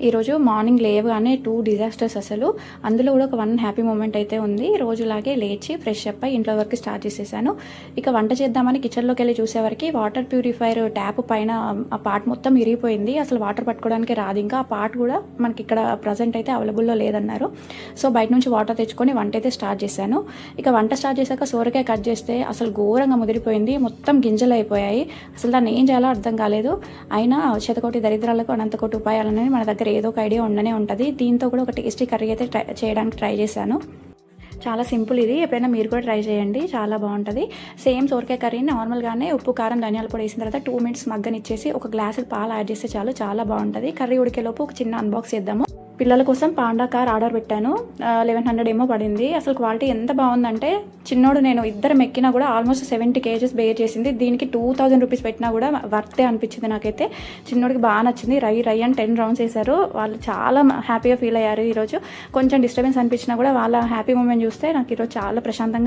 ఈరోజు మార్నింగ్ లేవగానే 2 డిజాస్టర్స్ అసలు. అందులో కూడా ఒక 1 హ్యాపీ మూమెంట్ అయితే ఉంది. రోజులాగే లేచి ఫ్రెష్ అప్ అయి ఇంట్లో వరకు స్టార్ట్ చేసేసాను. ఇక వంట చేద్దామని కిచెన్లోకి వెళ్ళి చూసేవరకు వాటర్ ప్యూరిఫైయర్ ట్యాప్ పైన ఆ పార్ట్ మొత్తం ఇరిగిపోయింది. అసలు వాటర్ పట్టుకోవడానికి రాదు. ఇంకా ఆ పార్ట్ కూడా మనకి ఇక్కడ ప్రజెంట్ అయితే అవైలబుల్లో లేదన్నారు. సో బయట నుంచి వాటర్ తెచ్చుకొని వంట అయితే స్టార్ట్ చేశాను. ఇక వంట స్టార్ట్ చేశాక సోరకాయ కట్ చేస్తే అసలు ఘోరంగా ముదిరిపోయింది. మొత్తం గింజలు అయిపోయాయి. అసలు దాన్ని ఏం చేయాలో అర్థం కాలేదు. అయినా శతకోటి దరిద్రాలకు అనంతకోటి ఉపాయాలనేవి మన దగ్గర ఏదో ఒక ఐడియా ఉండనే ఉంటుంది. దీంతో కూడా ఒక టేస్టీ కర్రీ అయితే చేయడానికి ట్రై చేశాను. చాలా సింపుల్ ఇది. ఎప్పుడైనా మీరు కూడా ట్రై చేయండి, చాలా బాగుంటుంది. సేమ్ సోరకాయ కర్రీని నార్మల్గానే ఉప్పు కారం ధనియాల పొడి వేసిన తర్వాత 2 మినిట్స్ మగ్గనిచ్చేసి ఒక గ్లాసు పాలు యాడ్ చేస్తే చాలా బాగుంటుంది. కర్రీ ఉడికేలోపు ఒక చిన్న అన్బాక్స్ చేద్దాము. పిల్లల కోసం పాండా కార్ ఆర్డర్ పెట్టాను. 1100 ఏమో పడింది. అసలు క్వాలిటీ ఎంత బాగుందంటే చిన్నోడు నేను ఇద్దరం ఎక్కినా కూడా ఆల్మోస్ట్ 70 kgs బేర్ చేసింది. దీనికి 2000 రూపీస్ పెట్టినా కూడా వర్తే అనిపించింది నాకైతే. చిన్నోడికి బాగా నచ్చింది. రై అని 10 రౌండ్స్ వేశారు. వాళ్ళు చాలా హ్యాపీగా ఫీల్ అయ్యారు. ఈరోజు కొంచెం డిస్టర్బెన్స్ అనిపించినా కూడా వాళ్ళ హ్యాపీ మూమెంట్ చూస్తే నాకు ఈరోజు చాలా ప్రశాంతంగా